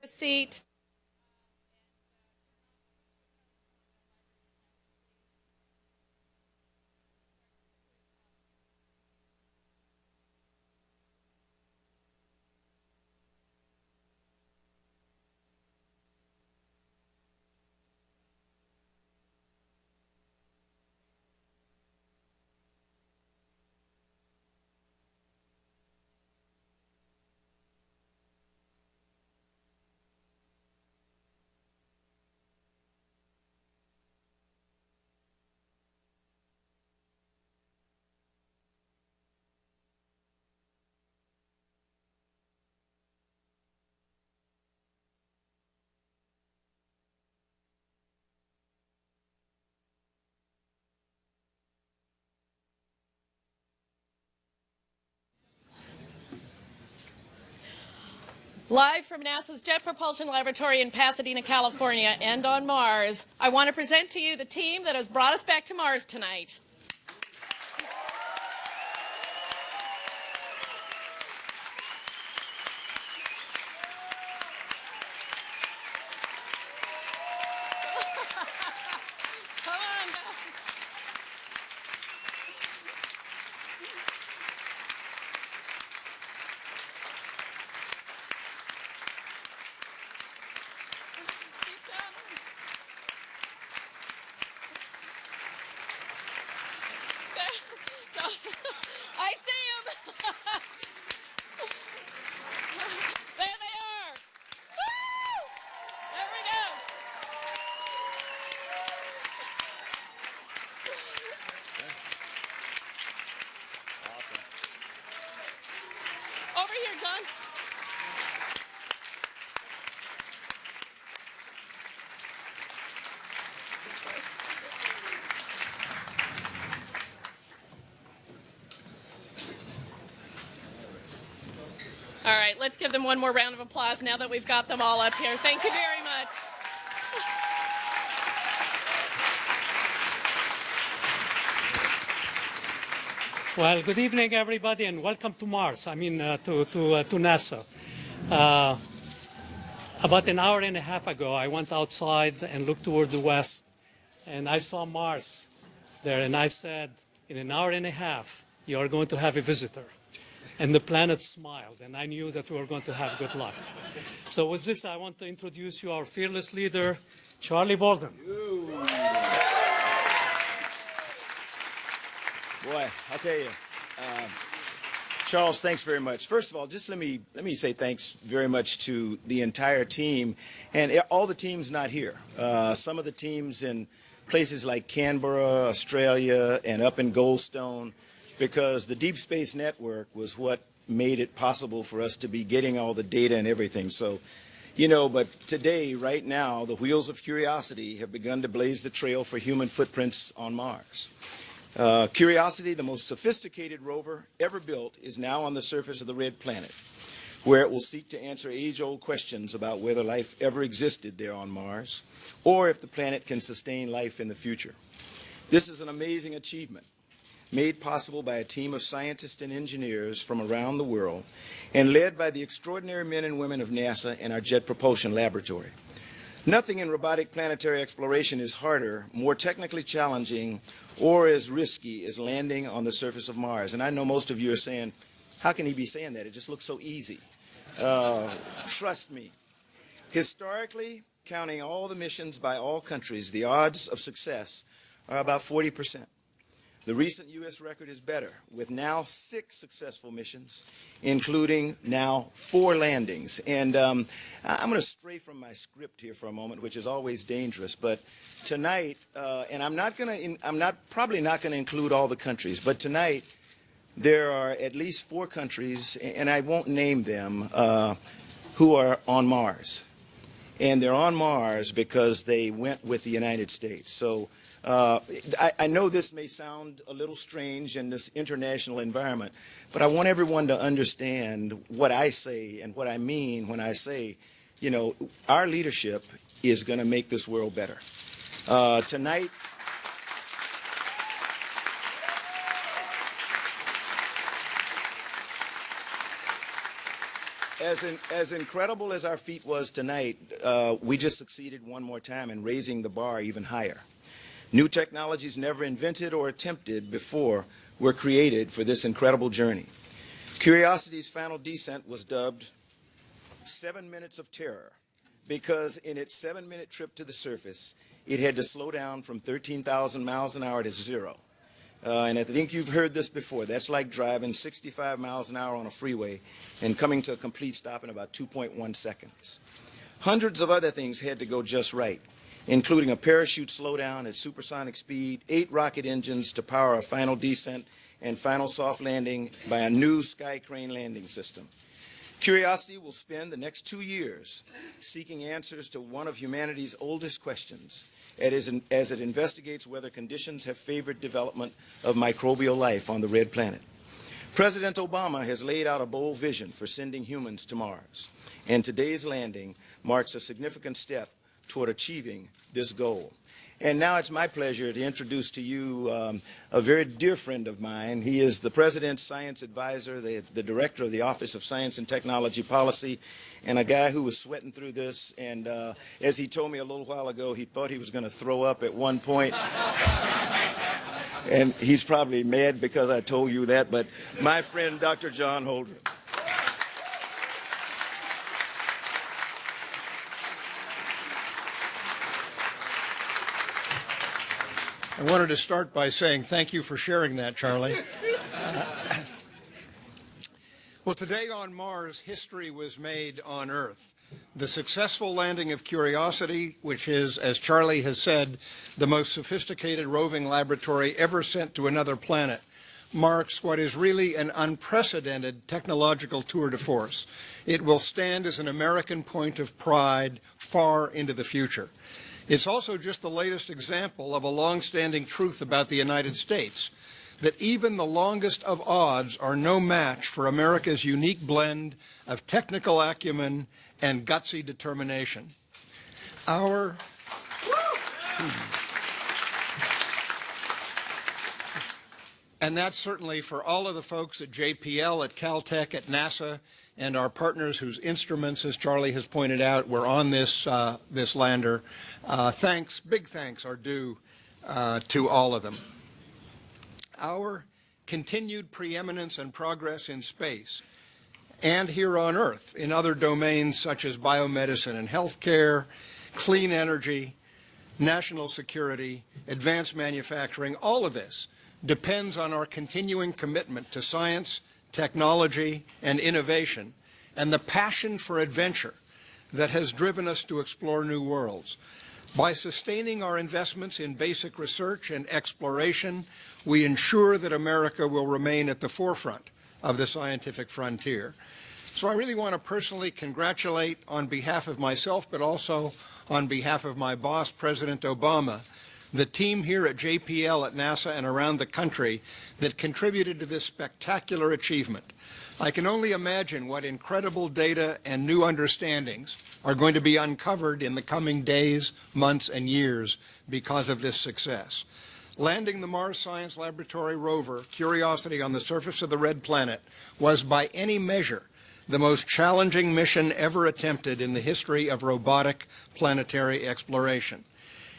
Seat. Live from NASA's Jet Propulsion Laboratory in Pasadena, California, and on Mars, I want to present to you the team that has brought us back to Mars tonight. Come on, guys. Keep coming. I see him. There they are. Woo! There we go. Over here, John. All right, let's give them one more round of applause now that we've got them all up here. Thank you very much. Well, good evening, everybody, and welcome to Mars. To NASA. About an hour and a half ago, I went outside and looked toward the west, and I saw Mars there, and I said, in an hour and a half, you are going to have a visitor. And the planet smiled, and I knew that we were going to have good luck. So with this, I want to introduce you our fearless leader, Charlie Bolden. Boy, I'll tell you, Charles, thanks very much. First of all, just let me say thanks very much to the entire team and all the teams not here. Some of the teams in places like Canberra, Australia, and up in Goldstone, because the Deep Space Network was what made it possible for us to be getting all the data and everything. So, but today, right now, the wheels of curiosity have begun to blaze the trail for human footprints on Mars. Curiosity, the most sophisticated rover ever built, is now on the surface of the red planet, where it will seek to answer age-old questions about whether life ever existed there on Mars, or if the planet can sustain life in the future. This is an amazing achievement, made possible by a team of scientists and engineers from around the world, and led by the extraordinary men and women of NASA and our Jet Propulsion Laboratory. Nothing in robotic planetary exploration is harder, more technically challenging, or as risky as landing on the surface of Mars. And I know most of you are saying, how can he be saying that? It just looks so easy. Trust me. Historically, counting all the missions by all countries, the odds of success are about 40%. The recent U.S. record is better, with now 6 successful missions, including now 4 landings. And I'm going to stray from my script here for a moment, which is always dangerous. But tonight, and I'm probably not going to include all the countries, but tonight there are at least 4 countries, and I won't name them, who are on Mars. And they're on Mars because they went with the United States. So I know this may sound a little strange in this international environment, but I want everyone to understand what I say and what I mean when I say, our leadership is going to make this world better. Tonight, As incredible as our feat was tonight, we just succeeded one more time in raising the bar even higher. New technologies never invented or attempted before were created for this incredible journey. Curiosity's final descent was dubbed 7 Minutes of Terror because in its 7-minute trip to the surface, it had to slow down from 13,000 miles an hour to 0. And I think you've heard this before. That's like driving 65 miles an hour on a freeway and coming to a complete stop in about 2.1 seconds. Hundreds of other things had to go just right, including a parachute slowdown at supersonic speed, 8 rocket engines to power a final descent and final soft landing by a new sky crane landing system. Curiosity will spend the next 2 years seeking answers to one of humanity's oldest questions, as it investigates whether conditions have favored development of microbial life on the red planet. President Obama has laid out a bold vision for sending humans to Mars, and today's landing marks a significant step toward achieving this goal. And now it's my pleasure to introduce to you a very dear friend of mine. He is the President's Science Advisor, the Director of the Office of Science and Technology Policy, and a guy who was sweating through this. And as he told me a little while ago, he thought he was going to throw up at one point. And he's probably mad because I told you that, but my friend, Dr. John Holdren. I wanted to start by saying thank you for sharing that, Charlie. Well, today on Mars, history was made on Earth. The successful landing of Curiosity, which is, as Charlie has said, the most sophisticated roving laboratory ever sent to another planet, marks what is really an unprecedented technological tour de force. It will stand as an American point of pride far into the future. It's also just the latest example of a long-standing truth about the United States, that even the longest of odds are no match for America's unique blend of technical acumen and gutsy determination. And that's certainly for all of the folks at JPL, at Caltech, at NASA, and our partners whose instruments, as Charlie has pointed out, were on this lander. Big thanks are due to all of them. Our continued preeminence and progress in space and here on Earth in other domains such as biomedicine and healthcare, clean energy, national security, advanced manufacturing, all of this depends on our continuing commitment to science, technology, and innovation, and the passion for adventure that has driven us to explore new worlds. By sustaining our investments in basic research and exploration, we ensure that America will remain at the forefront of the scientific frontier. So I really want to personally congratulate, on behalf of myself, but also on behalf of my boss, President Obama, the team here at JPL at NASA and around the country that contributed to this spectacular achievement. I can only imagine what incredible data and new understandings are going to be uncovered in the coming days, months, and years because of this success. Landing the Mars Science Laboratory rover, Curiosity, on the surface of the red planet was by any measure the most challenging mission ever attempted in the history of robotic planetary exploration.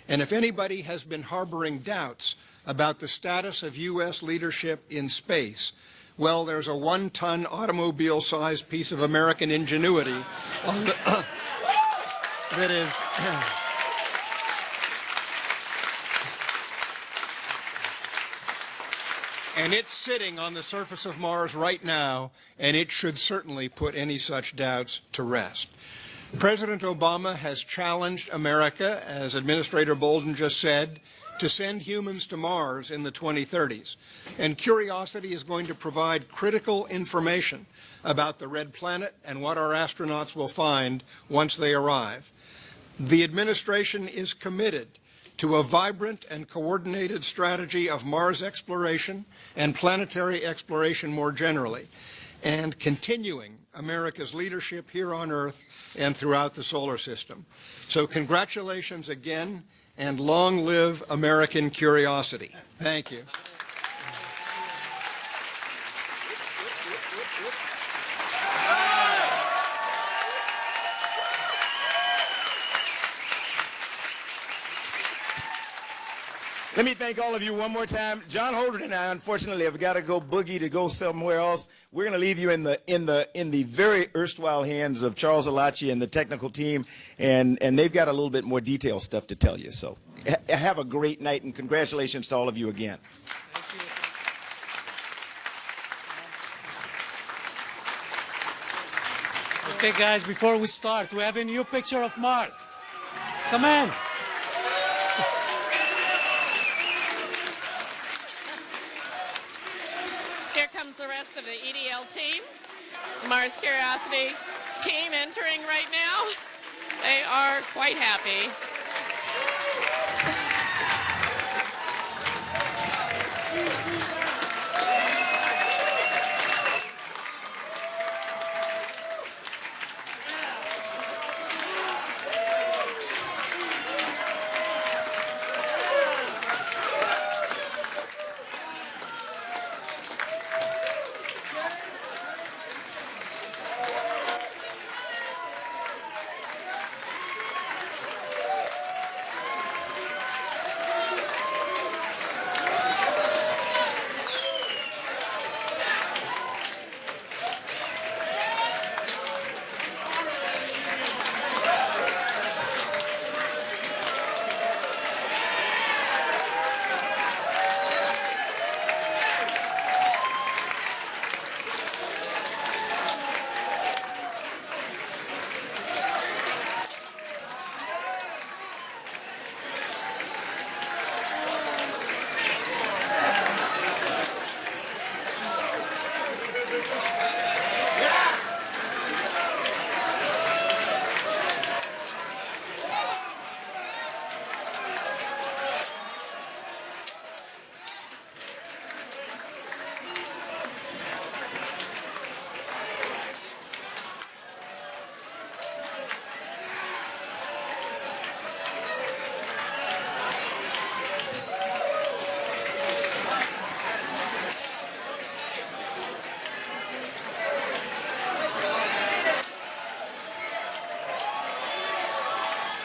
And if anybody has been harboring doubts about the status of U.S. leadership in space, well, there's a 1-ton automobile-sized piece of American ingenuity on the, that is and it's sitting on the surface of Mars right now, and it should certainly put any such doubts to rest. President Obama has challenged America, as Administrator Bolden just said, to send humans to Mars in the 2030s. And Curiosity is going to provide critical information about the red planet and what our astronauts will find once they arrive. The administration is committed to a vibrant and coordinated strategy of Mars exploration and planetary exploration more generally, and continuing America's leadership here on Earth and throughout the solar system. So congratulations again, and long live American curiosity. Thank you. Let me thank all of you one more time. John Holden and I, unfortunately, have got to go boogie to go somewhere else. We're going to leave you in the very erstwhile hands of Charles Alachi and the technical team, and they've got a little bit more detailed stuff to tell you. So have a great night, and congratulations to all of you again. Okay, guys, before we start, we have a new picture of Mars. Come on. Here comes the rest of the EDL team. The Mars Curiosity team entering right now. They are quite happy.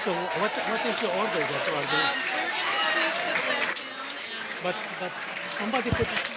So what is the order that you are doing? We're going to have you sit back down and But somebody put this.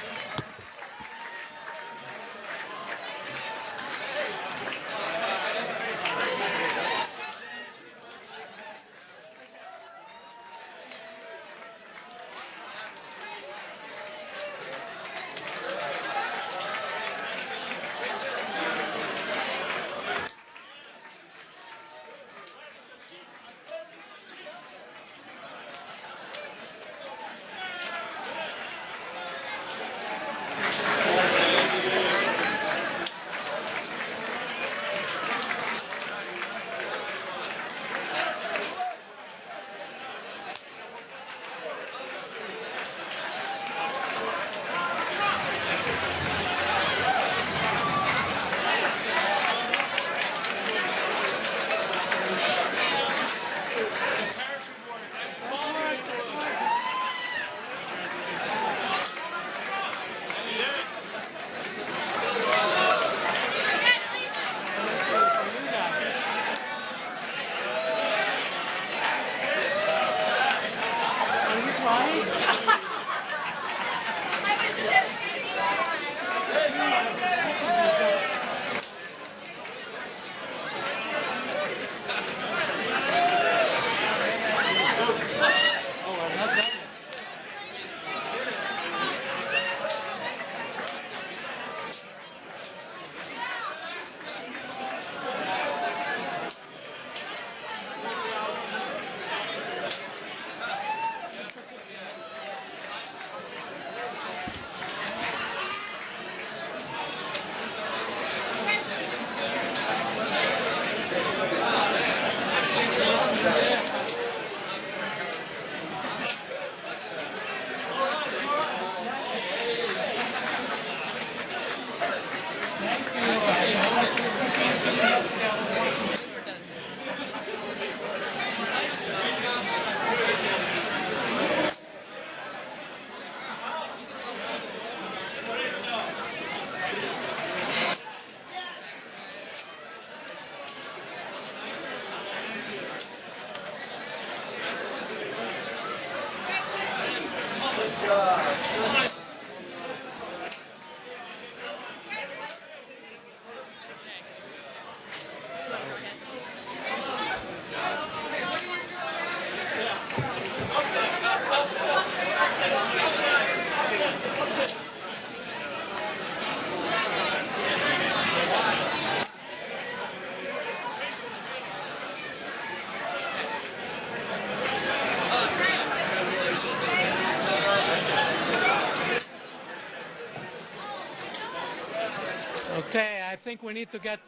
Okay, I think we need to get...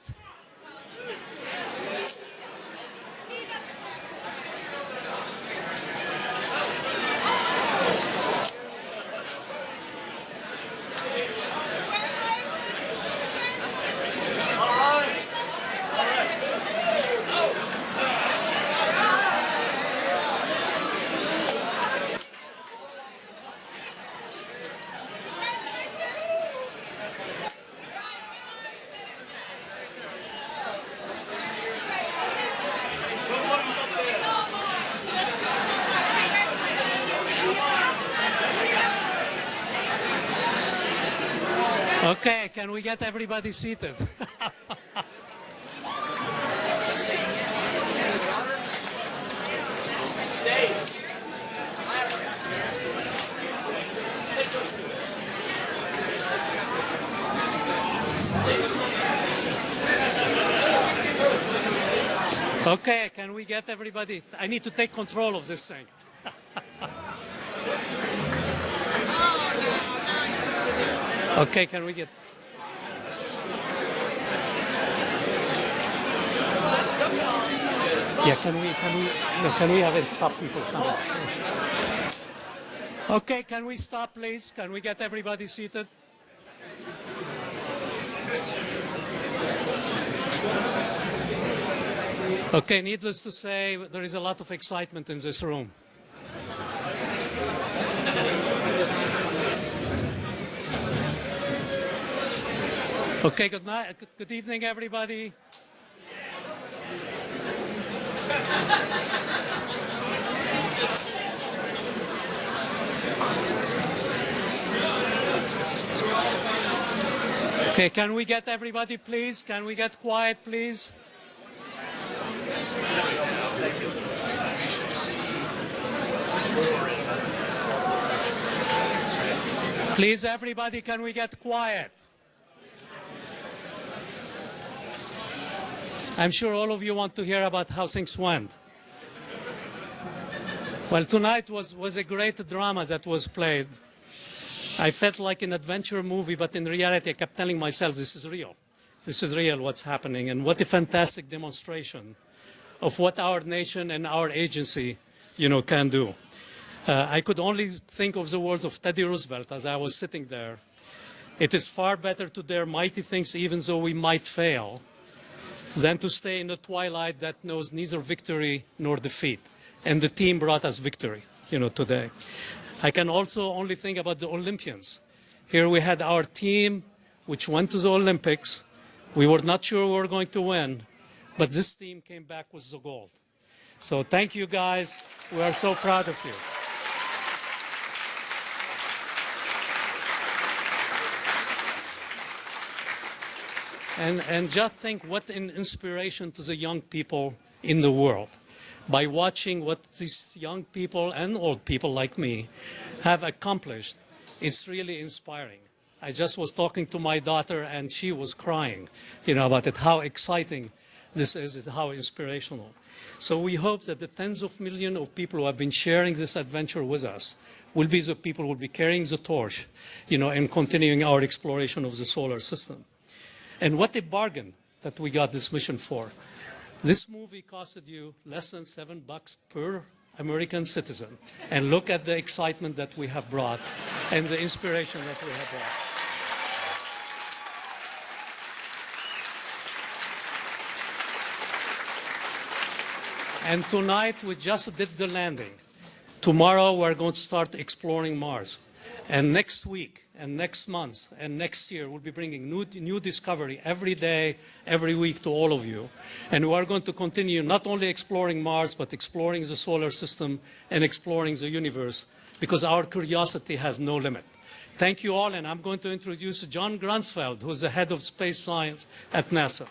Okay, can we get everybody seated? Okay, can we get everybody? I need to take control of this thing. Okay, can we get... Yeah, can we have it stop people coming? Okay, can we stop, please? Can we get everybody seated? Okay, needless to say, there is a lot of excitement in this room. Okay, good night, good evening, everybody. Okay, can we get everybody, please? Can we get quiet, please? Please, everybody, can we get quiet? I'm sure all of you want to hear about how things went. Well, tonight was a great drama that was played. I felt like an adventure movie, but in reality, I kept telling myself, this is real. This is real, what's happening. And what a fantastic demonstration of what our nation and our agency, can do. I could only think of the words of Teddy Roosevelt as I was sitting there. It is far better to dare mighty things, even though we might fail, than to stay in the twilight that knows neither victory nor defeat. And the team brought us victory, today. I can also only think about the Olympians. Here we had our team, which went to the Olympics. We were not sure we were going to win, but this team came back with the gold. So thank you, guys. We are so proud of you. And just think what an inspiration to the young people in the world by watching what these young people and old people like me have accomplished. It's really inspiring. I just was talking to my daughter and she was crying, about it, how exciting this is, how inspirational. So we hope that the tens of millions of people who have been sharing this adventure with us will be the people who will be carrying the torch, and continuing our exploration of the solar system. And what a bargain that we got this mission for. This movie costed you less than $7 per American citizen. And look at the excitement that we have brought and the inspiration that we have brought. And tonight we just did the landing. Tomorrow we're going to start exploring Mars. And next week, and next month, and next year, we'll be bringing new discovery every day, every week to all of you. And we are going to continue not only exploring Mars, but exploring the solar system and exploring the universe because our curiosity has no limit. Thank you all, and I'm going to introduce John Grunsfeld, who is the head of space science at NASA.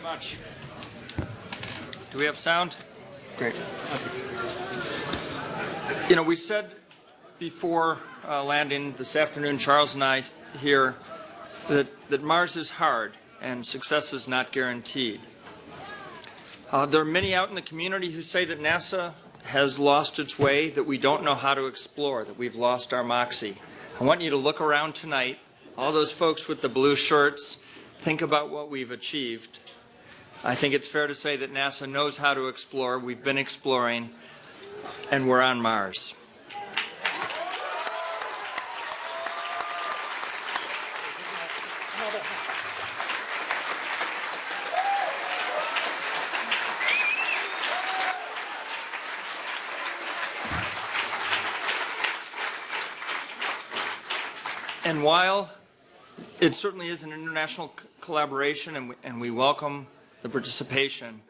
Much. Do we have sound? Great. You know, we said before landing this afternoon, Charles and I here, that Mars is hard and success is not guaranteed. There are many out in the community who say that NASA has lost its way, that we don't know how to explore, that we've lost our moxie. I want you to look around tonight, all those folks with the blue shirts, think about what we've achieved. I think it's fair to say that NASA knows how to explore. We've been exploring, and we're on Mars. And while it certainly is an international collaboration, and we welcome the participation,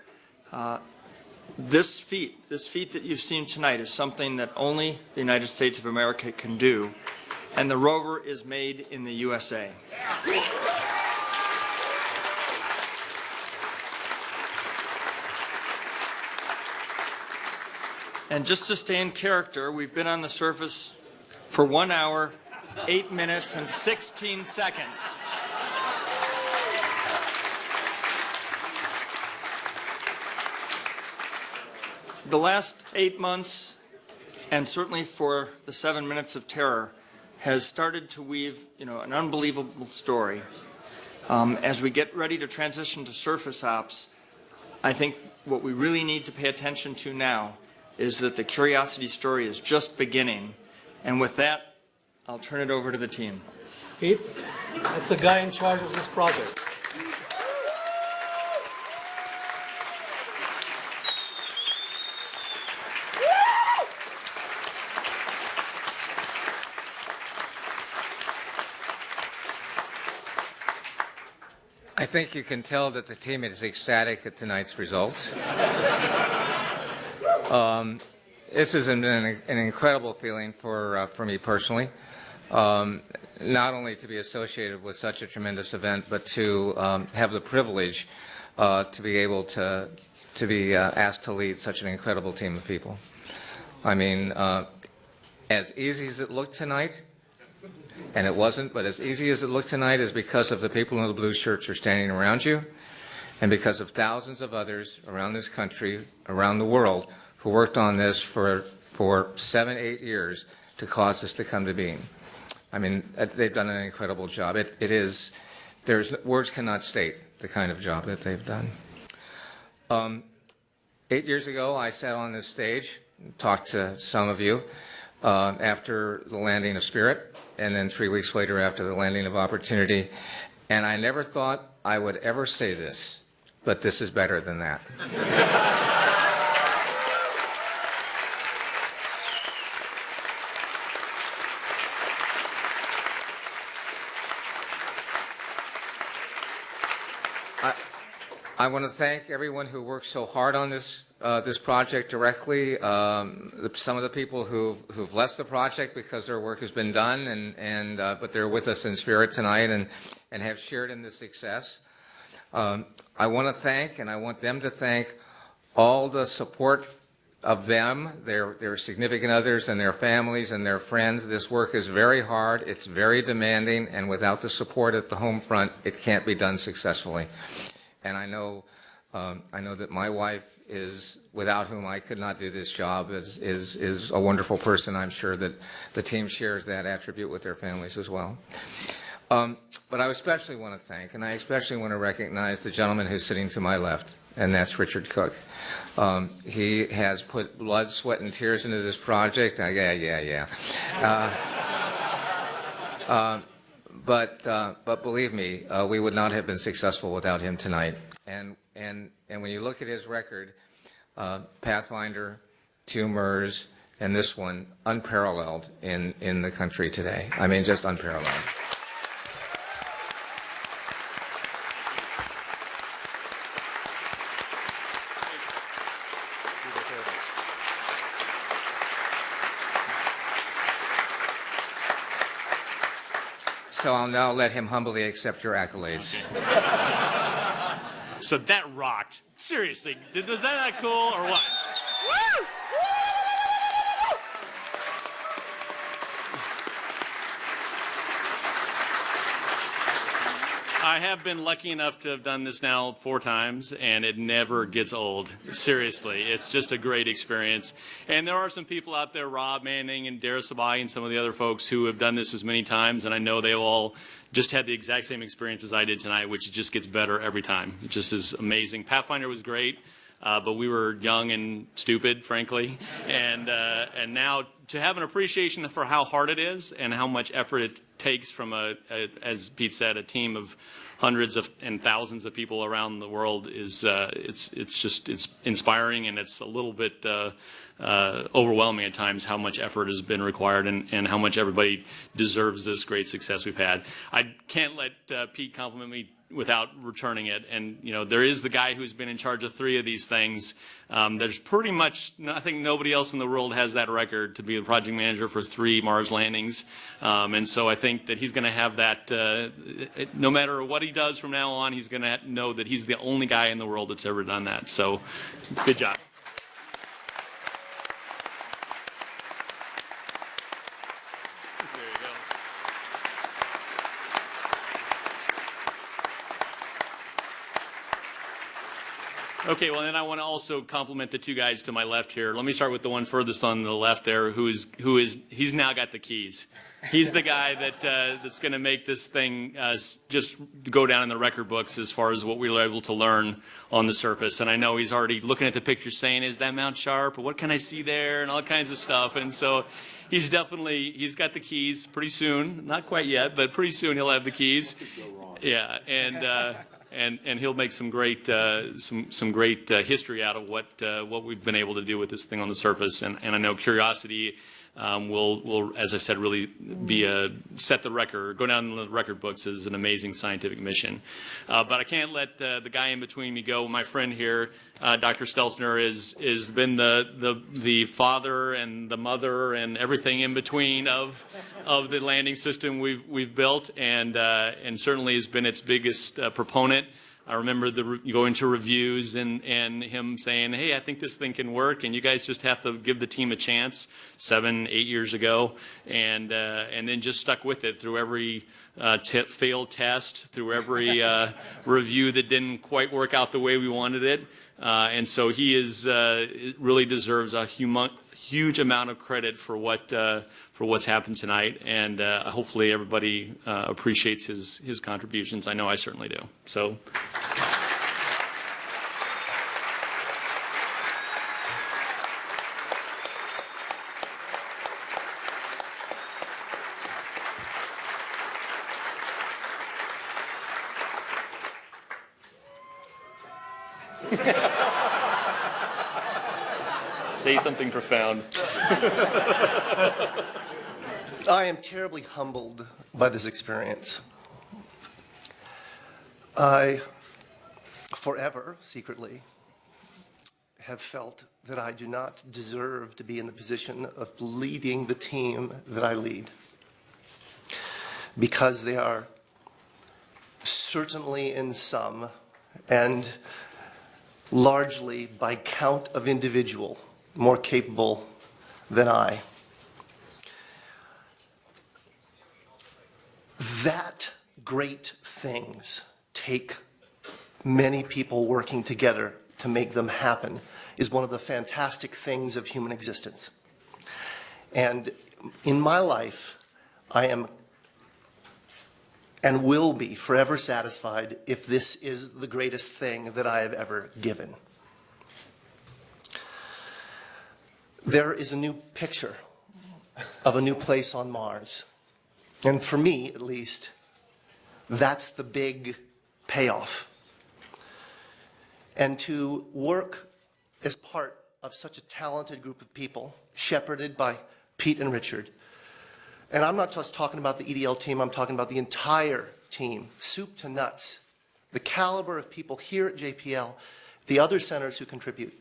this feat that you've seen tonight is something that only the United States of America can do, and the rover is made in the USA. And just to stay in character, we've been on the surface for 1 hour, 8 minutes, and 16 seconds. The last 8 months, and certainly for the 7 minutes of terror, has started to weave, an unbelievable story. As we get ready to transition to surface ops, I think what we really need to pay attention to now is that the Curiosity story is just beginning. And with that, I'll turn it over to the team. Pete, that's the guy in charge of this project. I think you can tell that the team is ecstatic at tonight's results. This is an incredible feeling for me personally, not only to be associated with such a tremendous event, but to have the privilege to be able to be asked to lead such an incredible team of people. I mean, as easy as it looked tonight, and it wasn't, but as easy as it looked tonight is because of the people in the blue shirts who are standing around you, and because of thousands of others around this country, around the world, who worked on this for 7, 8 years to cause this to come to being. I mean, they've done an incredible job. Words cannot state the kind of job that they've done. 8 years ago, I sat on this stage, talked to some of you after the landing of Spirit, and then 3 weeks later after the landing of Opportunity, and I never thought I would ever say this, but this is better than that. I want to thank everyone who worked so hard on this project directly. Some of the people who've left the project because their work has been done, but they're with us in spirit tonight and have shared in the success. I want to thank, and I want them to thank, all the support of them, their significant others, and their families and their friends. This work is very hard. It's very demanding, and without the support at the home front, it can't be done successfully. And I know that my wife is, without whom I could not do this job, is a wonderful person. I'm sure that the team shares that attribute with their families as well. But I especially want to thank, and I especially want to recognize the gentleman who's sitting to my left, and that's Richard Cook. He has put blood, sweat, and tears into this project. But believe me, we would not have been successful without him tonight. And when you look at his record, Pathfinder, 2 MERS, and this one unparalleled in the country today. I mean, just unparalleled. So I'll now let him humbly accept your accolades. So that rocked. Seriously, was that not cool or what? Woo! I have been lucky enough to have done this now 4 times, and it never gets old. Seriously, it's just a great experience. And there are some people out there, Rob Manning and Dara Sabai and some of the other folks who have done this as many times, and I know they've all just had the exact same experience as I did tonight, which just gets better every time. It just is amazing. Pathfinder was great, but we were young and stupid, frankly. And now to have an appreciation for how hard it is and how much effort it takes from as Pete said, a team of hundreds and thousands of people around the world is it's inspiring, and it's a little bit overwhelming at times how much effort has been required and how much everybody deserves this great success we've had. I can't let Pete compliment me without returning it. And, you know, there is the guy who's been in charge of 3 of these things. There's pretty much, I think nobody else in the world has that record to be the project manager for 3 Mars landings. And so I think that he's going to have that, no matter what he does from now on, he's going to know that he's the only guy in the world that's ever done that. So good job. Okay, well, then I want to also compliment the 2 guys to my left here. Let me start with the one furthest on the left there, he's now got the keys. He's the guy that's going to make this thing just go down in the record books as far as what we were able to learn on the surface. And I know he's already looking at the pictures saying, is that Mount Sharp? Or what can I see there? And all kinds of stuff. And so he's got the keys pretty soon. Not quite yet, but pretty soon he'll have the keys. Yeah, and he'll make some great history out of what we've been able to do with this thing on the surface. And I know Curiosity will, as I said, really be set the record, go down in the record books as an amazing scientific mission. But I can't let the guy in between me go. My friend here, Dr. Stelzner, is been the father and the mother and everything in between of the landing system we've built, and certainly has been its biggest proponent. I remember going to reviews and him saying, hey, I think this thing can work, and you guys just have to give the team a chance 7, 8 years ago, and then just stuck with it through every failed test, through every review that didn't quite work out the way we wanted it. And so he really deserves a huge amount of credit for what's happened tonight, and hopefully everybody appreciates his contributions. I know I certainly do. So. Say something profound. I am terribly humbled by this experience. I, forever, secretly, have felt that I do not deserve to be in the position of leading the team that I lead, because they are certainly in sum and largely by count of individual more capable than I. That great things take many people working together to make them happen is one of the fantastic things of human existence. And in my life, I am and will be forever satisfied if this is the greatest thing that I have ever given. There is a new picture of a new place on Mars. And for me, at least, that's the big payoff. And to work as part of such a talented group of people, shepherded by Pete and Richard. And I'm not just talking about the EDL team, I'm talking about the entire team, soup to nuts. The caliber of people here at JPL, the other centers who contribute.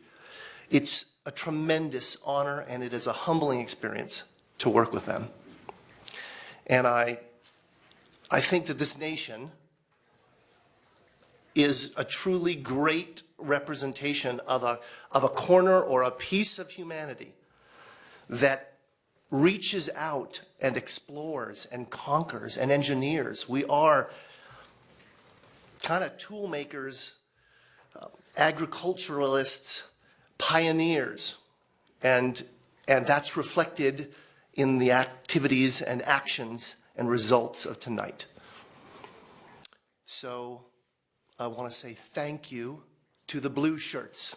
It's a tremendous honor, and it is a humbling experience to work with them. And I think that this nation is a truly great representation of a corner or a piece of humanity that reaches out and explores and conquers and engineers. We are kind of tool makers, agriculturalists, pioneers, and that's reflected in the activities and actions and results of tonight. So I want to say thank you to the blue shirts.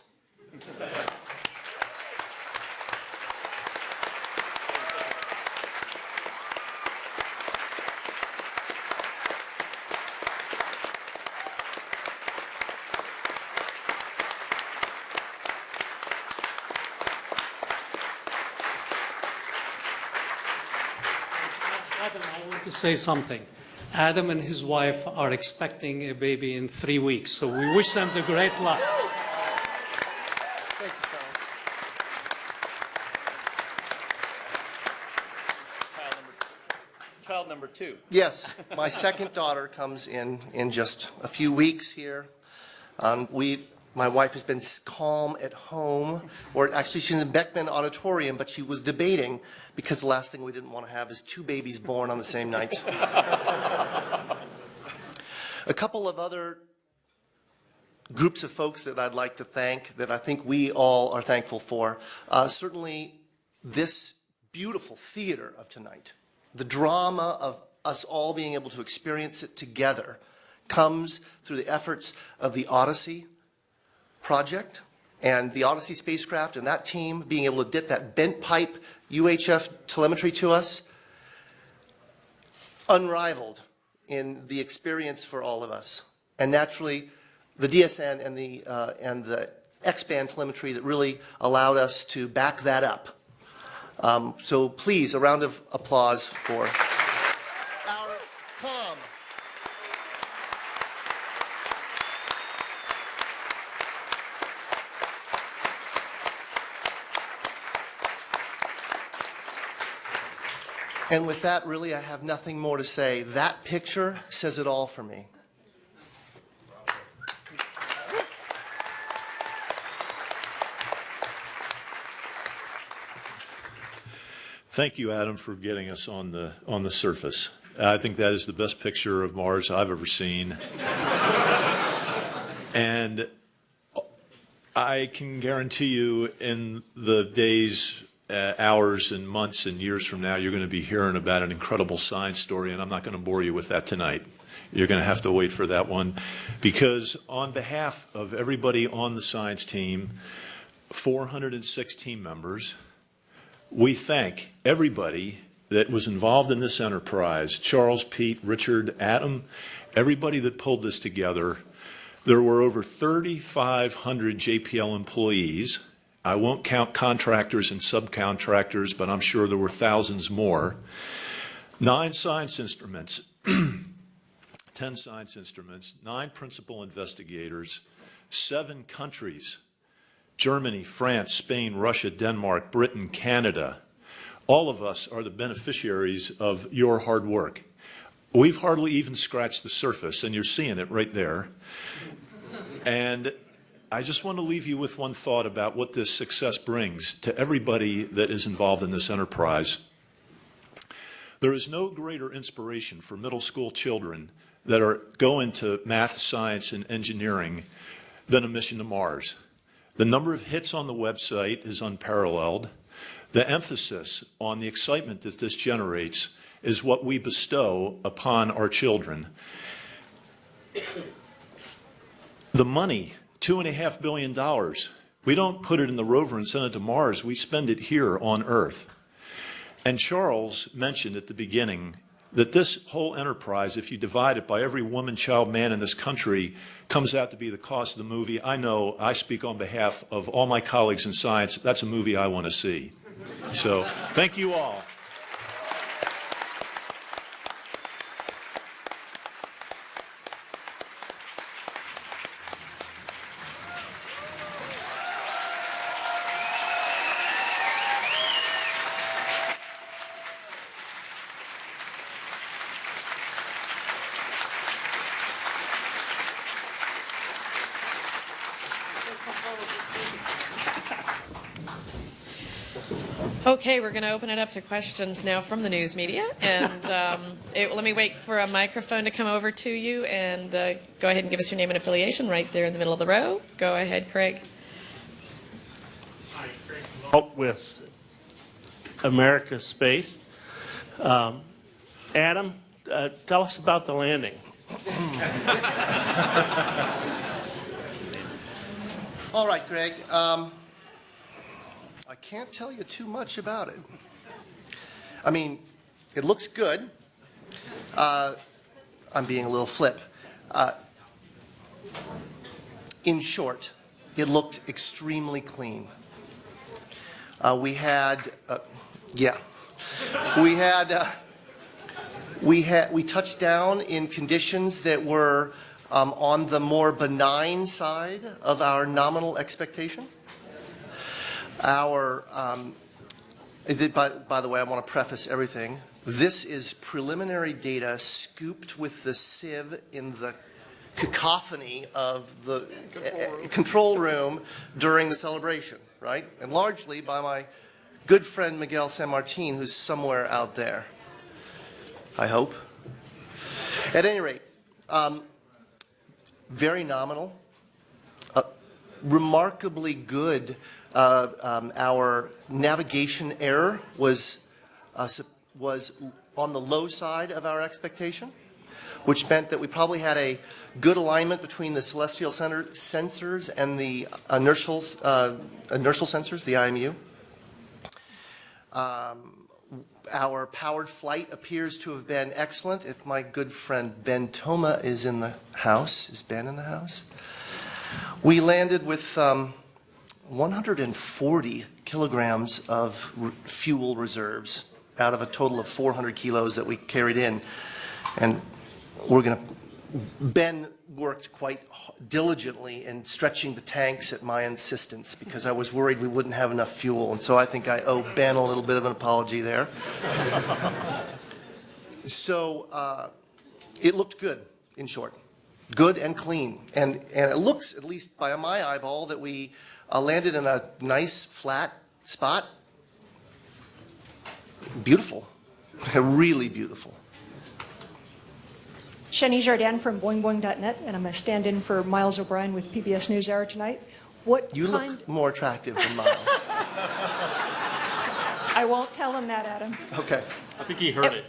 Adam, I want to say something. Adam and his wife are expecting a baby in 3 weeks, so we wish them the great luck. Thank you, Charles. Child number 2. Yes, my second daughter comes in just a few weeks here. My wife has been calm at home, or actually she's in Beckman Auditorium, but she was debating because the last thing we didn't want to have is 2 babies born on the same night. A couple of other groups of folks that I'd like to thank, that I think we all are thankful for. Certainly this beautiful theater of tonight, the drama of us all being able to experience it together, comes through the efforts of the Odyssey project and the Odyssey spacecraft and that team being able to get that bent pipe UHF telemetry to us. Unrivaled in the experience for all of us. And naturally, the DSN and the X-band telemetry that really allowed us to back that up. So please, a round of applause for our comm. And with that, really, I have nothing more to say. That picture says it all for me. Thank you, Adam, for getting us on the surface. I think that is the best picture of Mars I've ever seen. And I can guarantee you in the days, hours and months and years from now, you're going to be hearing about an incredible science story, and I'm not going to bore you with that tonight. You're going to have to wait for that one, because on behalf of everybody on the science team, 406 team members, we thank everybody that was involved in this enterprise, Charles, Pete, Richard, Adam, everybody that pulled this together. There were over 3,500 JPL employees. I won't count contractors and subcontractors, but I'm sure there were thousands more. 9 science instruments, 10 science instruments, 9 principal investigators, 7 countries, Germany, France, Spain, Russia, Denmark, Britain, Canada. All of us are the beneficiaries of your hard work. We've hardly even scratched the surface, and you're seeing it right there. And I just want to leave you with one thought about what this success brings to everybody that is involved in this enterprise. There is no greater inspiration for middle school children that are going to math, science, and engineering than a mission to Mars. The number of hits on the website is unparalleled. The emphasis on the excitement that this generates is what we bestow upon our children. The money, $2.5 billion, we don't put it in the rover and send it to Mars. We spend it here on Earth. And Charles mentioned at the beginning that this whole enterprise, if you divide it by every woman, child, man in this country, comes out to be the cost of the movie. I know I speak on behalf of all my colleagues in science. That's a movie I want to see. So thank you all. Okay, we're going to open it up to questions now from the news media. And let me wait for a microphone to come over to you, and go ahead and give us your name and affiliation right there in the middle of the row. Go ahead, Craig. Hi, Craig. Help with America's Space. Adam, tell us about the landing. All right, Greg. I can't tell you too much about it. I mean, it looks good. I'm being a little flip. In short, it looked extremely clean. We touched down in conditions that were on the more benign side of our nominal expectation. By the way, I want to preface everything. This is preliminary data scooped with the sieve in the cacophony of the control room during the celebration, right? And largely by my good friend Miguel San Martin, who's somewhere out there, I hope. At any rate, very nominal, remarkably good. Our navigation error was on the low side of our expectation, which meant that we probably had a good alignment between the celestial sensors and the inertial sensors, the IMU. Our powered flight appears to have been excellent. If my good friend Ben Toma is in the house, is Ben in the house? We landed with 140 kilograms of fuel reserves out of a total of 400 kilos that we carried in. And Ben worked quite diligently in stretching the tanks at my insistence because I was worried we wouldn't have enough fuel. And so I think I owe Ben a little bit of an apology there. So it looked good, in short. Good and clean. And it looks, at least by my eyeball, that we landed in a nice flat spot. Beautiful, really beautiful. Shani Jardin from boingboing.net, and I'm a stand-in for Miles O'Brien with PBS NewsHour tonight. You look more attractive than Miles. I won't tell him that, Adam. Okay. I think he heard it.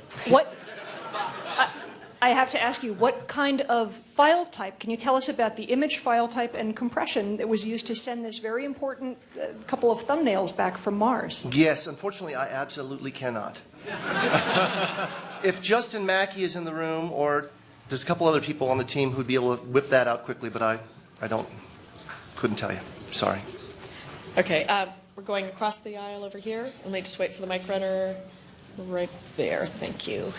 I have to ask you, what kind of file type, can you tell us about the image file type and compression that was used to send this very important couple of thumbnails back from Mars? Yes, unfortunately, I absolutely cannot. If Justin Mackey is in the room, or there's a couple other people on the team who'd be able to whip that out quickly, but I couldn't tell you. Sorry. Okay, we're going across the aisle over here. Let me just wait for the mic runner right there. Thank you.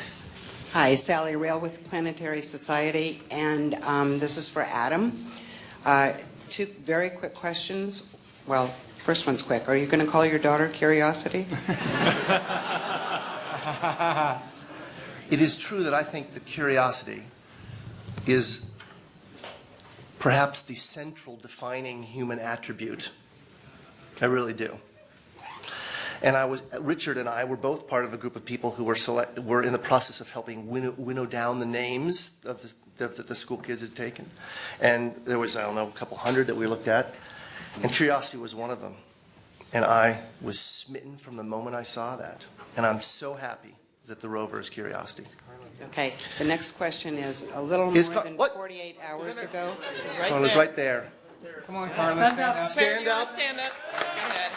Hi, Sally Rail with Planetary Society, and this is for Adam. Two very quick questions. Well, first one's quick. Are you going to call your daughter Curiosity? It is true that I think that curiosity is perhaps the central defining human attribute. I really do. And Richard and I were both part of a group of people who were in the process of helping winnow down the names of the school kids had taken. And there was, I don't know, a couple hundred that we looked at. And curiosity was one of them. And I was smitten from the moment I saw that. And I'm so happy that the rover is Curiosity. Okay. The next question is a little more than 48 hours ago. Carla's right there. Come on, Carla. Stand up. Stand up. Stand up. Go ahead.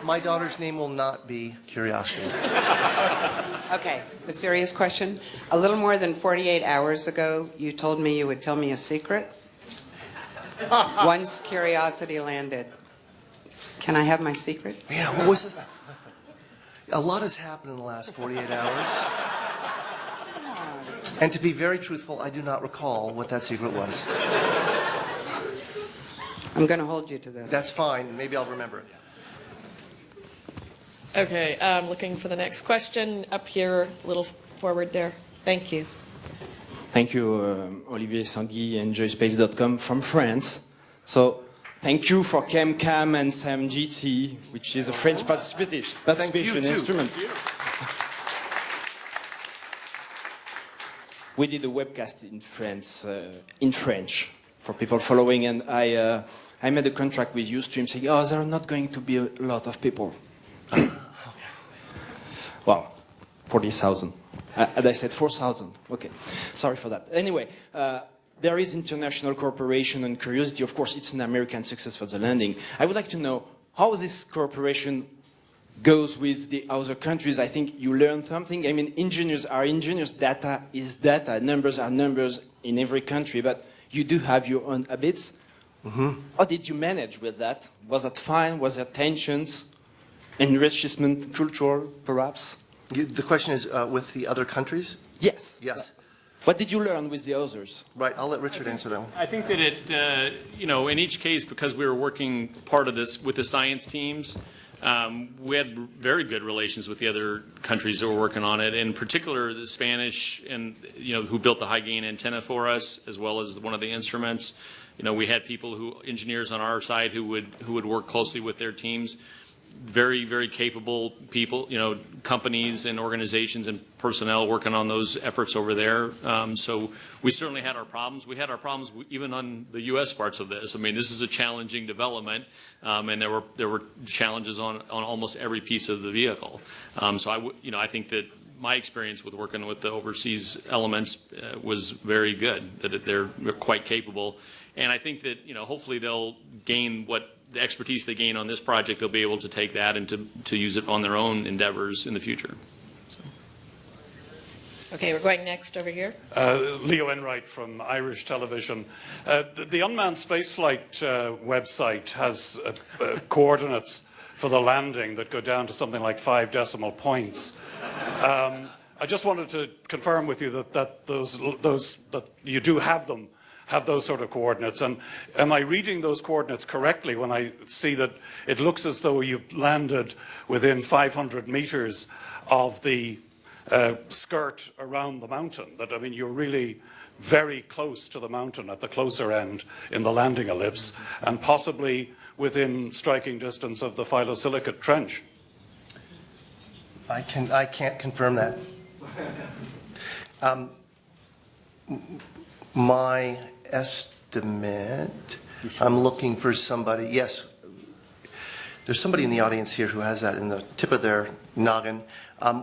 My daughter's name will not be Curiosity. Okay, the serious question. A little more than 48 hours ago, you told me you would tell me a secret. Once Curiosity landed. Can I have my secret? Yeah, what was this? A lot has happened in the last 48 hours. And to be very truthful, I do not recall what that secret was. I'm going to hold you to this. That's fine. Maybe I'll remember it. Okay, looking for the next question up here, a little forward there. Thank you. Thank you, Olivier Sanguy and joyspace.com from France. So, thank you for ChemCam and SamGT, which is a French participation instrument. We did a webcast in French for people following, and I made a contract with Ustream saying, oh, there are not going to be a lot of people. Well, 40,000. And I said 4,000. Okay, sorry for that. Anyway, there is international cooperation and curiosity. Of course, it's an American success for the landing. I would like to know how this cooperation goes with the other countries. I think you learned something. I mean, engineers are engineers. Data is data. Numbers are numbers in every country. But you do have your own habits. Mm-hmm. How did you manage with that? Was that fine? Was there tensions? Enrichment, cultural, perhaps? The question is with the other countries? Yes. Yes. What did you learn with the others? Right, I'll let Richard answer that one. I think that in each case, because we were working part of this with the science teams, we had very good relations with the other countries that were working on it. In particular, the Spanish, and who built the high gain antenna for us, as well as one of the instruments. We had people engineers on our side who would work closely with their teams. Very, very capable people, companies and organizations and personnel working on those efforts over there. So we certainly had our problems. We had our problems even on the U.S. parts of this. I mean, this is a challenging development, and there were challenges on almost every piece of the vehicle. So I think that my experience with working with the overseas elements was very good. That they're quite capable, and I think that hopefully they'll gain the expertise they gain on this project, they'll be able to take that and to use it on their own endeavors in the future. So. Okay, we're going next over here. Leo Enright from Irish Television. The unmanned spaceflight website has coordinates for the landing that go down to something like 5 decimal points. I just wanted to confirm with you that you do have those sort of coordinates. And am I reading those coordinates correctly when I see that it looks as though you've landed within 500 meters of the skirt around the mountain? That, I mean, you're really very close to the mountain at the closer end in the landing ellipse, and possibly within striking distance of the phyllosilicate trench. I can't confirm that. My estimate, I'm looking for somebody, yes, there's somebody in the audience here who has that in the tip of their noggin.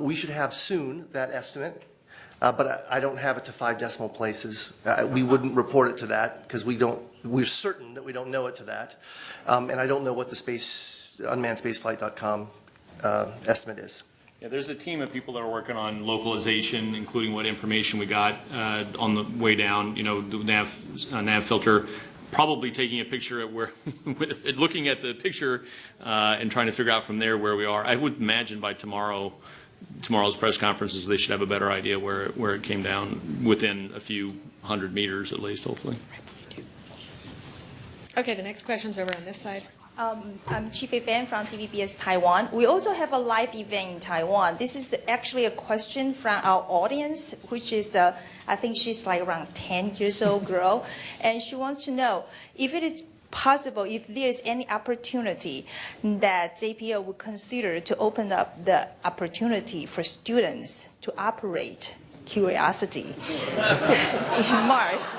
We should have soon that estimate, but I don't have it to 5 decimal places. We wouldn't report it to that because we're certain that we don't know it to that. And I don't know what the unmannedspaceflight.com estimate is. Yeah, there's a team of people that are working on localization, including what information we got on the way down. The nav filter, probably taking a picture at where, looking at the picture and trying to figure out from there where we are. I would imagine by tomorrow's press conferences, they should have a better idea where it came down, within a few hundred meters at least, hopefully. Okay, the next question's over on this side. I'm Chief Fan from TVBS Taiwan. We also have a live event in Taiwan. This is actually a question from our audience, which is, I think she's like around 10 years old girl, and she wants to know if it is possible, if there is any opportunity that JPL would consider to open up the opportunity for students to operate Curiosity in Mars,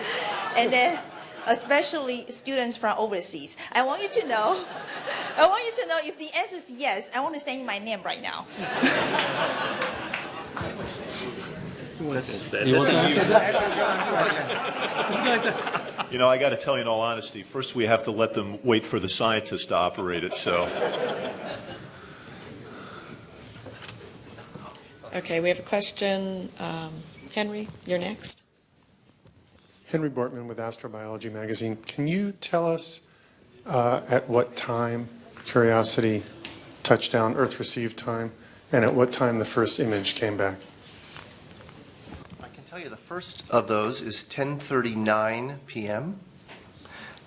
and then especially students from overseas. I want you to know if the answer is yes, I want to say my name right now. I got to tell you in all honesty, first we have to let them wait for the scientists to operate it, so. Okay, we have a question. Henry, you're next. Henry Bortman with Astrobiology Magazine. Can you tell us at what time Curiosity touched down, Earth received time, and at what time the first image came back? I can tell you the first of those is 10:39 p.m.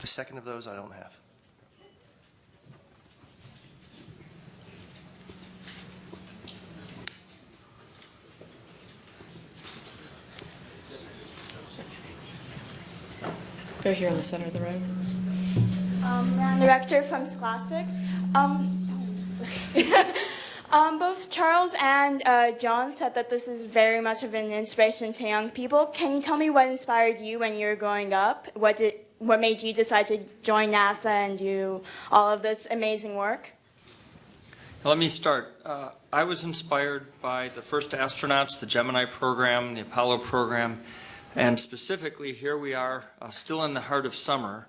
The second of those I don't have. Go here in the center of the row. Ron Director from Scholastic. Both Charles and John said that this is very much of an inspiration to young people. Can you tell me what inspired you when you were growing up? What made you decide to join NASA and do all of this amazing work? Let me start. I was inspired by the first astronauts, the Gemini program, the Apollo program, and specifically here we are still in the heart of summer.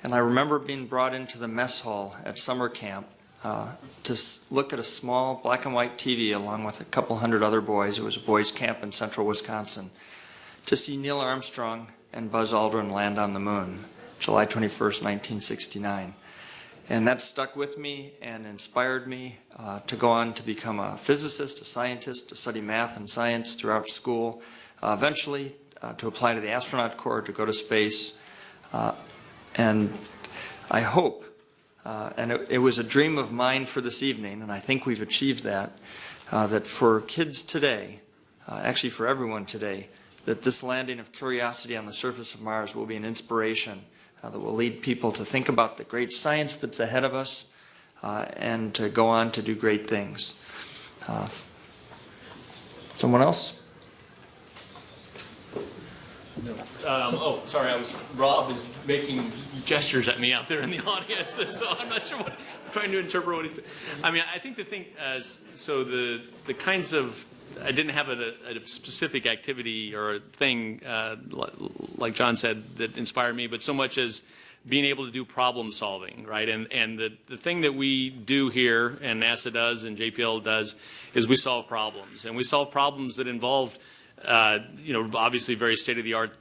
And I remember being brought into the mess hall at summer camp to look at a small black and white TV along with a couple hundred other boys. It was a boys' camp in central Wisconsin, to see Neil Armstrong and Buzz Aldrin land on the moon, July 21st, 1969. And that stuck with me and inspired me to go on to become a physicist, a scientist, to study math and science throughout school, eventually to apply to the astronaut corps, to go to space. And I hope, and it was a dream of mine for this evening, and I think we've achieved that, that for kids today, actually for everyone today, that this landing of Curiosity on the surface of Mars will be an inspiration that will lead people to think about the great science that's ahead of us and to go on to do great things. Someone else? Sorry, Rob is making gestures at me out there in the audience, so I'm not sure what, I'm trying to interpret what he's doing. I mean, I think the thing, so the kinds of, I didn't have a specific activity or a thing, like John said, that inspired me, but so much as being able to do problem solving, right? And the thing that we do here, and NASA does, and JPL does, is we solve problems. And we solve problems that involve obviously very state-of-the-art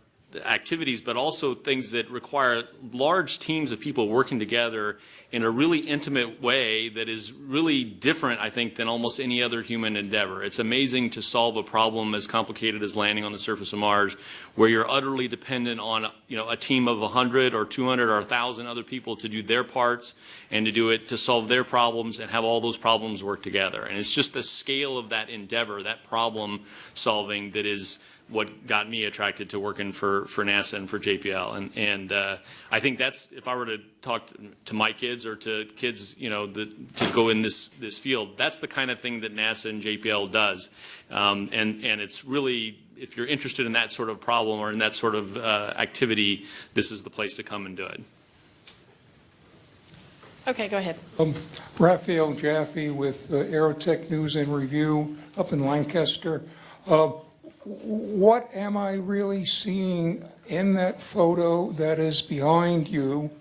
activities, but also things that require large teams of people working together in a really intimate way that is really different, I think, than almost any other human endeavor. It's amazing to solve a problem as complicated as landing on the surface of Mars, where you're utterly dependent on a team of 100 or 200 or 1,000 other people to do their parts and to do it, to solve their problems and have all those problems work together. And it's just the scale of that endeavor, that problem solving, that is what got me attracted to working for NASA and for JPL. And I think that's, if I were to talk to my kids or to kids, to go in this field, that's the kind of thing that NASA and JPL does. And it's really, if you're interested in that sort of problem or in that sort of activity, this is the place to come and do it. Okay, go ahead. Raphael Jaffe with Aerotech News and Review up in Lancaster. What am I really seeing in that photo that is behind you?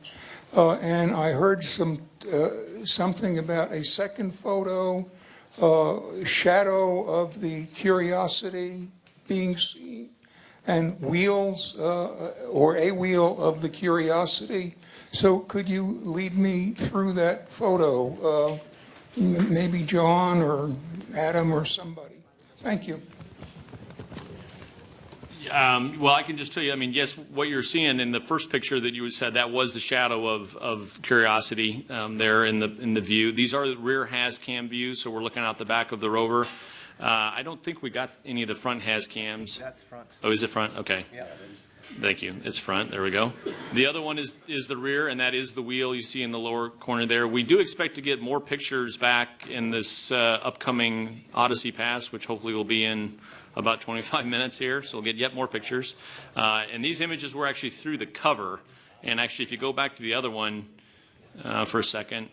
And I heard something about a second photo, shadow of the Curiosity being seen, and wheels, or a wheel of the Curiosity. So could you lead me through that photo? Maybe John or Adam or somebody. Thank you. Well, I can just tell you, I mean, yes, what you're seeing in the first picture that you said, that was the shadow of Curiosity there in the view. These are the rear HAZCAM views, so we're looking out the back of the rover. I don't think we got any of the front HAZCAMs. That's front. Oh, is it front? Okay. Yeah. Thank you. It's front. There we go. The other one is the rear, and that is the wheel you see in the lower corner there. We do expect to get more pictures back in this upcoming Odyssey Pass, which hopefully will be in about 25 minutes here, so we'll get yet more pictures. And these images were actually through the cover. And actually, if you go back to the other one for a second,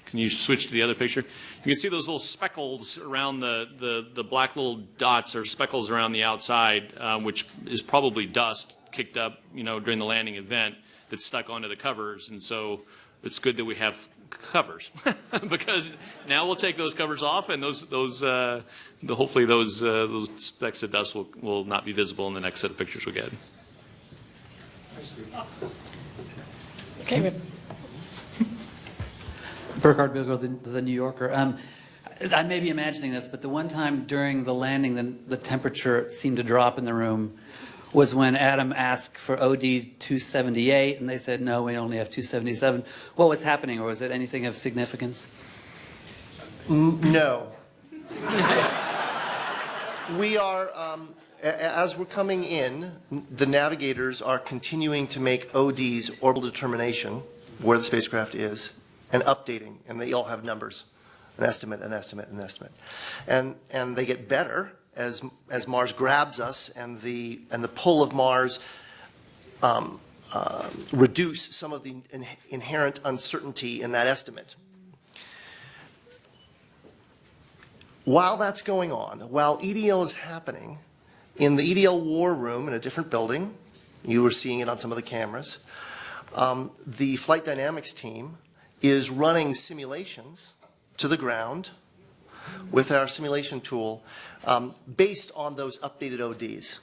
can you switch to the other picture? You can see those little speckles around the black little dots or speckles around the outside, which is probably dust kicked up, during the landing event that's stuck onto the covers. And so it's good that we have covers because now we'll take those covers off, and hopefully those specks of dust will not be visible in the next set of pictures we get. Okay. Burkhard Bilgo, the New Yorker. I may be imagining this, but the one time during the landing the temperature seemed to drop in the room was when Adam asked for OD 278, and they said, no, we only have 277. What was happening, or was it anything of significance? No. We are, as we're coming in, the navigators are continuing to make OD's orbital determination, where the spacecraft is, and updating, and they all have numbers, an estimate, an estimate, an estimate. And they get better as Mars grabs us, and the pull of Mars reduce some of the inherent uncertainty in that estimate. While that's going on, while EDL is happening, in the EDL war room in a different building, you were seeing it on some of the cameras, the flight dynamics team is running simulations to the ground with our simulation tool based on those updated ODs.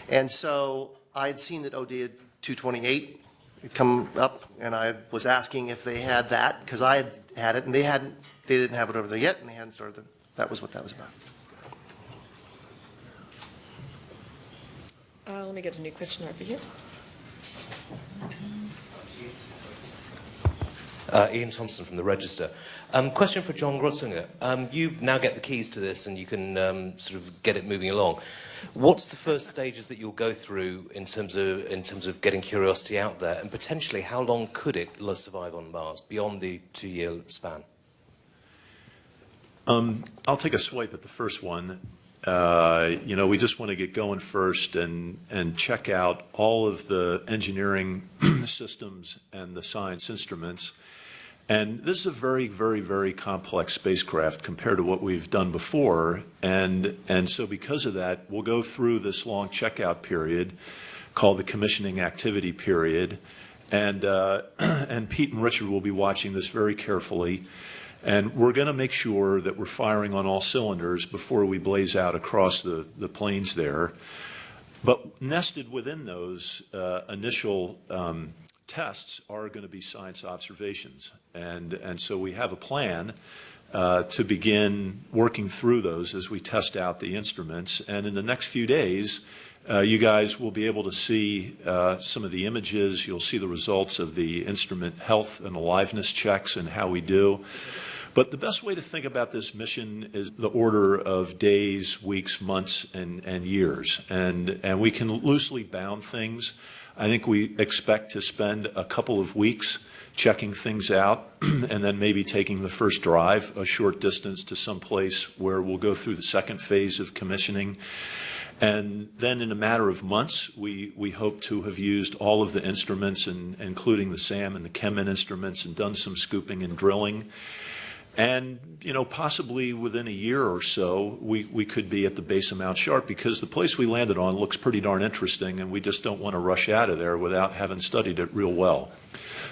And so I had seen that OD had 228 come up, and I was asking if they had that, because I had it, and they didn't have it over there yet, and they hadn't started it. That was what that was about. Let me get a new question over here. Ian Thompson from the Register. Question for John Grotzinger. You now get the keys to this and you can sort of get it moving along. What's the first stages that you'll go through in terms of getting Curiosity out there, and potentially how long could it survive on Mars beyond the 2-year span? I'll take a swipe at the first one. We just want to get going first and check out all of the engineering systems and the science instruments. And this is a very, very, very complex spacecraft compared to what we've done before. And so because of that, we'll go through this long checkout period called the commissioning activity period. And Pete and Richard will be watching this very carefully. And we're going to make sure that we're firing on all cylinders before we blaze out across the plains there. But nested within those initial tests are going to be science observations. And so we have a plan to begin working through those as we test out the instruments. And in the next few days, you guys will be able to see some of the images. You'll see the results of the instrument health and aliveness checks and how we do. But the best way to think about this mission is the order of days, weeks, months, and years. And we can loosely bound things. I think we expect to spend a couple of weeks checking things out and then maybe taking the first drive a short distance to some place where we'll go through the second phase of commissioning. And then in a matter of months, we hope to have used all of the instruments, including the SAM and the ChemIn instruments, and done some scooping and drilling. And, possibly within a year or so, we could be at the base of Mount Sharp, because the place we landed on looks pretty darn interesting, and we just don't want to rush out of there without having studied it real well.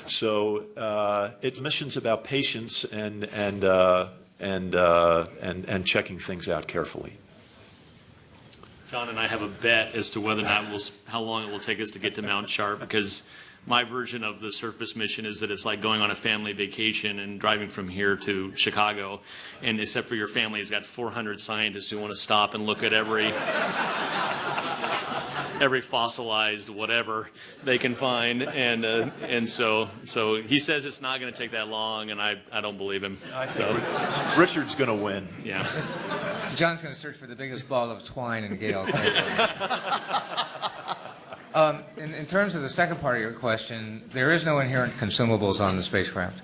So its mission's about patience and checking things out carefully. John and I have a bet as to whether or not how long it will take us to get to Mount Sharp, because my version of the surface mission is that it's like going on a family vacation and driving from here to Chicago, and except for your family has got 400 scientists who want to stop and look at every fossilized whatever they can find, and so he says it's not going to take that long, and I don't believe him. Richard's going to win. Yeah. John's going to search for the biggest ball of twine in Gale. In terms of the second part of your question, there is no inherent consumables on the spacecraft.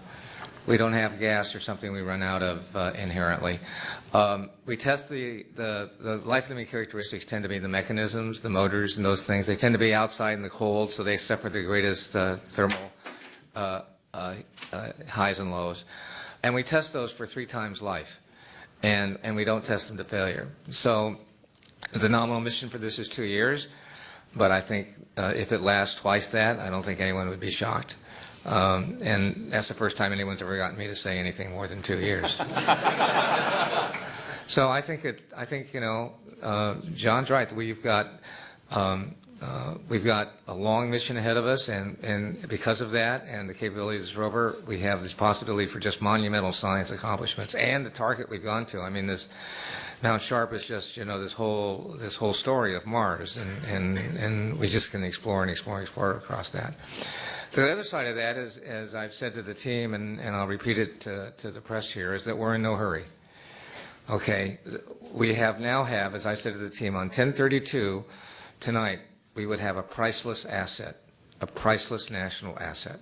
We don't have gas or something we run out of inherently. We test the life-limiting characteristics tend to be the mechanisms, the motors, and those things. They tend to be outside in the cold, so they suffer the greatest thermal highs and lows. And we test those for 3 times life, and we don't test them to failure. So the nominal mission for this is 2 years. But I think if it lasts twice that, I don't think anyone would be shocked. And that's the first time anyone's ever gotten me to say anything more than 2 years. So I think John's right. We've got a long mission ahead of us, and because of that and the capability of this rover, we have this possibility for just monumental science accomplishments and the target we've gone to. I mean, this Mount Sharp is just this whole story of Mars, and we just can explore and explore and explore across that. The other side of that is, as I've said to the team, and I'll repeat it to the press here, is that we're in no hurry. Okay, we now have, as I said to the team, on 10/32 tonight, we would have a priceless asset, a priceless national asset.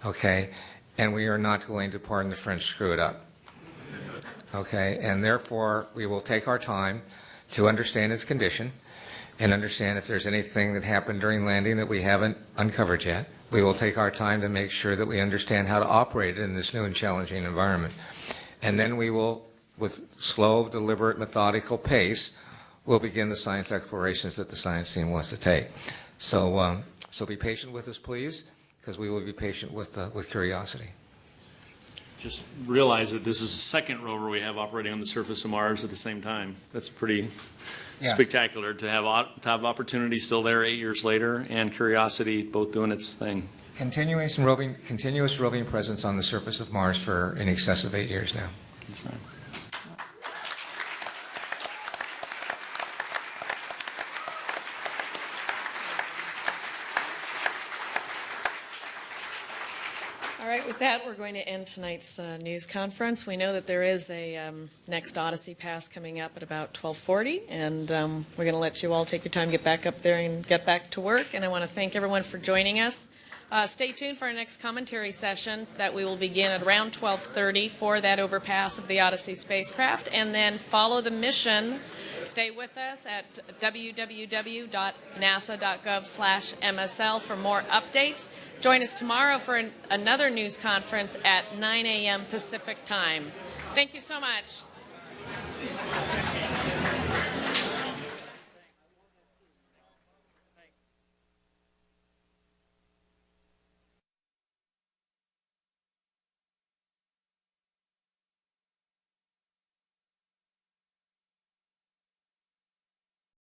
Okay, and we are not going to, pardon the French, screw it up. Okay, and therefore we will take our time to understand its condition and understand if there's anything that happened during landing that we haven't uncovered yet. We will take our time to make sure that we understand how to operate in this new and challenging environment. And then we will, with slow, deliberate, methodical pace, we'll begin the science explorations that the science team wants to take. So be patient with us, please, because we will be patient with curiosity. Just realize that this is the second rover we have operating on the surface of Mars at the same time. That's pretty spectacular to have opportunity still there 8 years later, and Curiosity both doing its thing. Continuous roving presence on the surface of Mars for in excess of 8 years now. That's right. All right, with that, we're going to end tonight's news conference. We know that there is a next Odyssey pass coming up at about 12:40, and we're going to let you all take your time, get back up there, and get back to work. And I want to thank everyone for joining us. Stay tuned for our next commentary session that we will begin at around 12:30 for that overpass of the Odyssey spacecraft, and then follow the mission. Stay with us at www.nasa.gov/MSL for more updates. Join us tomorrow for another news conference at 9 a.m. Pacific time. Thank you so much.